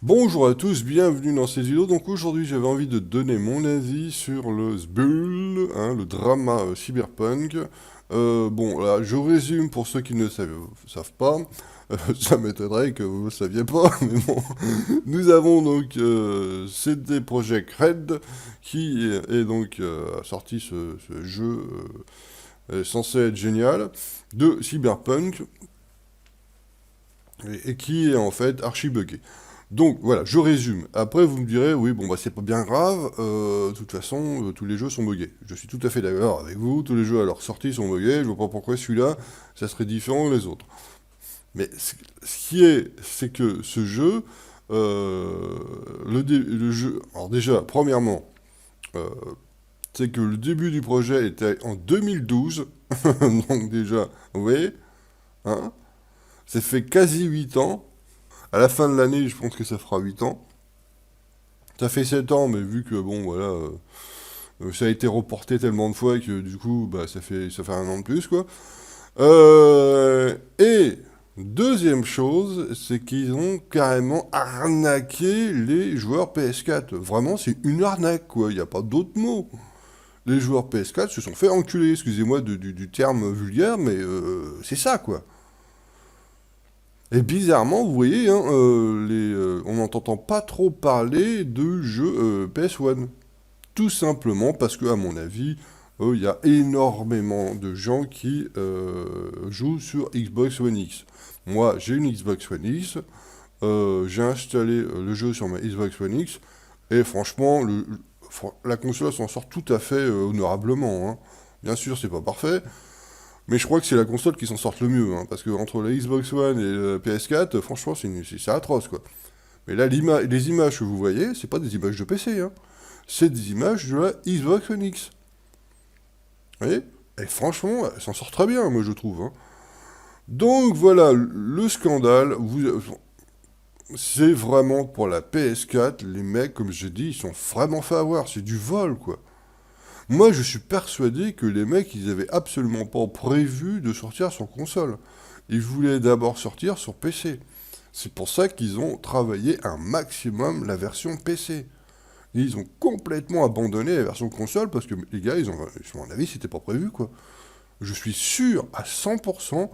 Bonjour à tous, bienvenue dans cette vidéo. Donc aujourd'hui j'avais envie de donner mon avis sur le SBUL, le drama cyberpunk. Bon là je résume pour ceux qui ne savent pas. Ça m'étonnerait que vous ne saviez pas, mais bon. Nous avons donc CD Projekt Red qui est donc sorti ce jeu censé être génial de cyberpunk et qui est en fait archi buggé. Donc voilà, je résume. Après, vous me direz, oui, bon, bah c'est pas bien grave, de toute façon, tous les jeux sont buggés. Je suis tout à fait d'accord avec vous, tous les jeux à leur sortie sont buggés, je vois pas pourquoi celui-là, ça serait différent des autres. Mais ce qui est, c'est que ce jeu, le jeu, alors déjà, premièrement, euh, c'est que le début du projet était en 2012, donc déjà, vous voyez, hein, ça fait quasi 8 ans. À la fin de l'année, je pense que ça fera 8 ans. Ça fait 7 ans, mais vu que, bon, voilà, ça a été reporté tellement de fois que, du coup, bah, ça fait un an de plus, quoi. Et, deuxième chose, c'est qu'ils ont carrément arnaqué les joueurs PS4. Vraiment, c'est une arnaque, quoi. Il n'y a pas d'autre mot. Les joueurs PS4 se sont fait enculer, excusez-moi du terme vulgaire, mais c'est ça, quoi. Et bizarrement, vous voyez, hein, on n'entend pas trop parler de jeux PS1. Tout simplement parce que, à mon avis, il y a énormément de gens qui jouent sur Xbox One X. Moi, j'ai une Xbox One X, j'ai installé le jeu sur ma Xbox One X, et franchement, la console s'en sort tout à fait honorablement, hein. Bien sûr, c'est pas parfait, mais je crois que c'est la console qui s'en sort le mieux, hein, parce que entre la Xbox One et la PS4, franchement, c'est atroce, quoi. Mais là, les images que vous voyez, c'est pas des images de PC, hein. C'est des images de la Xbox One X. Vous voyez? Et franchement, elle s'en sort très bien, moi, je trouve, hein. Donc voilà, le scandale, c'est vraiment pour la PS4, les mecs, comme je dis, ils sont vraiment fait avoir, c'est du vol, quoi. Moi, je suis persuadé que les mecs, ils avaient absolument pas prévu de sortir sur console. Ils voulaient d'abord sortir sur PC. C'est pour ça qu'ils ont travaillé un maximum la version PC. Et ils ont complètement abandonné la version console parce que les gars, à mon avis, c'était pas prévu, quoi. Je suis sûr à 100%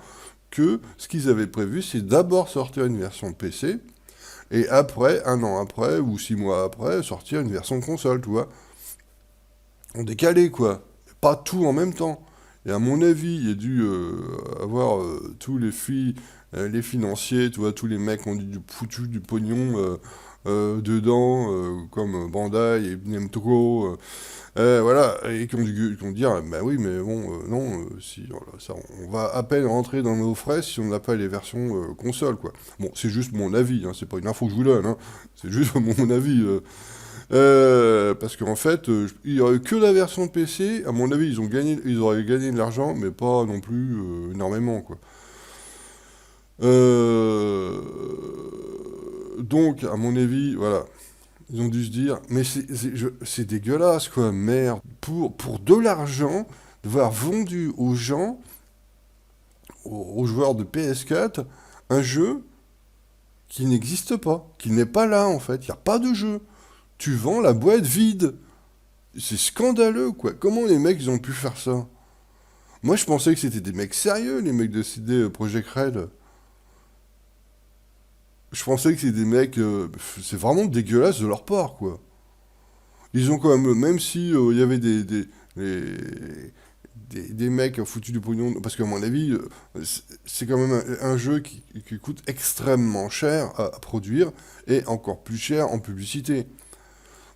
que ce qu'ils avaient prévu, c'est d'abord sortir une version PC et après, un an après ou 6 mois après, sortir une version console, tu vois. En décalé, quoi. Pas tout en même temps. Et à mon avis, il y a dû avoir tous les financiers, tu vois, tous les mecs qui ont du foutu du pognon dedans, comme Bandai et Namco, voilà, et qui ont dit, ah, bah oui, mais bon, non, si, voilà, ça, on va à peine rentrer dans nos frais si on n'a pas les versions console, quoi. Bon, c'est juste mon avis, hein, c'est pas une info que je vous donne, hein, c'est juste mon avis. Parce qu'en fait, il n'y aurait eu que la version PC. À mon avis, ils auraient gagné de l'argent, mais pas non plus énormément, quoi. Euh, donc, à mon avis, voilà, ils ont dû se dire, mais c'est dégueulasse, quoi, merde. Pour de l'argent, devoir vendu aux gens, aux joueurs de PS4, un jeu qui n'existe pas, qui n'est pas là, en fait. Il n'y a pas de jeu. Tu vends la boîte vide. C'est scandaleux, quoi. Comment les mecs, ils ont pu faire ça? Moi, je pensais que c'était des mecs sérieux, les mecs de CD Projekt Red. Je pensais que c'était des mecs... c'est vraiment dégueulasse de leur part, quoi. Ils ont quand même si il y avait des mecs foutus du pognon... Parce qu'à mon avis, c'est quand même un jeu qui coûte extrêmement cher à produire et encore plus cher en publicité.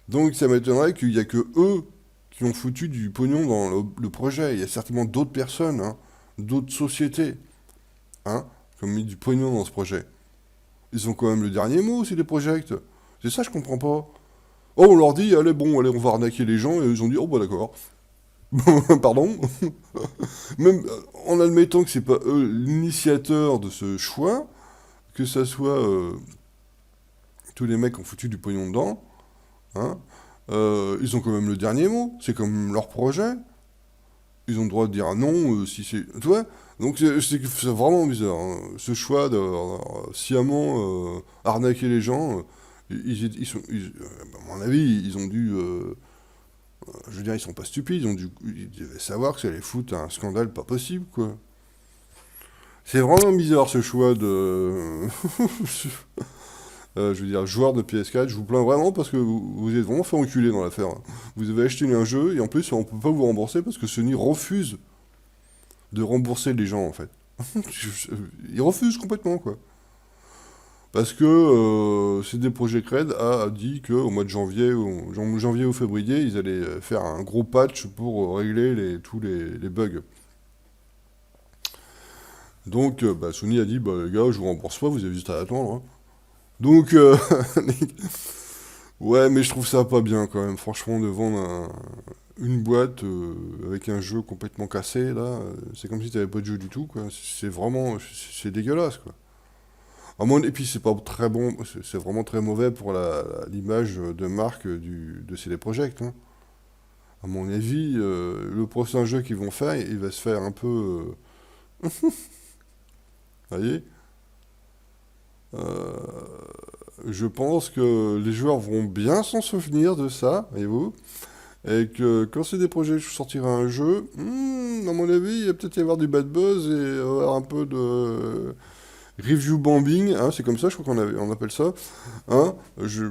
Donc ça m'étonnerait qu'il n'y a que eux qui ont foutu du pognon dans le projet. Il y a certainement d'autres personnes, hein, d'autres sociétés, hein, qui ont mis du pognon dans ce projet. Ils ont quand même le dernier mot, c'est les projects. C'est ça, je comprends pas. Oh, on leur dit, allez, bon, allez, on va arnaquer les gens, et ils ont dit, oh, bah d'accord. Pardon. Même en admettant que c'est pas eux l'initiateur de ce choix, que ça soit tous les mecs qui ont foutu du pognon dedans, hein, ils ont quand même le dernier mot. C'est comme leur projet. Ils ont le droit de dire non si c'est. Tu vois? Donc c'est vraiment bizarre, hein. Ce choix de sciemment arnaquer les gens. À mon avis, ils ont dû... je veux dire, ils sont pas stupides, ils devaient savoir que ça allait foutre un scandale pas possible, quoi. C'est vraiment bizarre ce choix de... je veux dire, joueur de PS4, je vous plains vraiment parce que vous êtes vraiment fait enculer dans l'affaire, hein. Vous avez acheté un jeu et en plus on peut pas vous rembourser parce que Sony refuse de rembourser les gens en fait. Ils refusent complètement quoi. Parce que CD Projekt Red a dit qu'au mois de janvier ou février, ils allaient faire un gros patch pour régler tous les bugs. Donc bah, Sony a dit, bah les gars, je vous rembourse pas, vous avez juste à attendre, hein. Donc, ouais, mais je trouve ça pas bien quand même, franchement, de vendre une boîte avec un jeu complètement cassé, là, c'est comme si t'avais pas de jeu du tout, quoi. C'est vraiment, c'est dégueulasse, quoi. Et puis c'est pas très bon, c'est vraiment très mauvais pour l'image de marque de CD Projekt, hein. À mon avis, le prochain jeu qu'ils vont faire, il va se faire un peu... vous voyez. Euh, je pense que les joueurs vont bien s'en souvenir de ça, voyez-vous. Et que quand c'est des projets que je sortirai un jeu, à mon avis, il va peut-être y avoir du bad buzz et avoir un peu de review bombing, hein, c'est comme ça, je crois on appelle ça. Hein, je-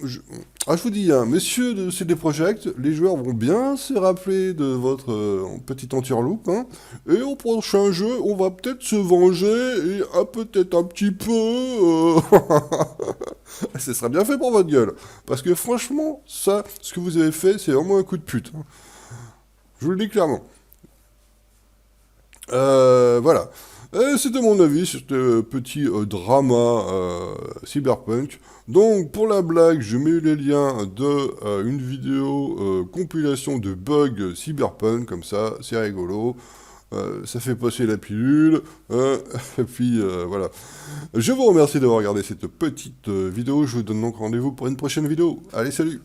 je vous dis, hein, messieurs de CD Projekt, les joueurs vont bien se rappeler de votre petite entourloupe, hein, et au prochain jeu, on va peut-être se venger et peut-être un petit peu. Ce sera bien fait pour votre gueule. Parce que franchement, ça, ce que vous avez fait, c'est vraiment un coup de pute, hein. Je vous le dis clairement. Voilà. C'était mon avis sur ce petit drama cyberpunk. Donc, pour la blague, je mets les liens de une vidéo compilation de bugs cyberpunk, comme ça, c'est rigolo. Ça fait passer la pilule. Et puis, voilà. Je vous remercie d'avoir regardé cette petite vidéo. Je vous donne donc rendez-vous pour une prochaine vidéo. Allez, salut!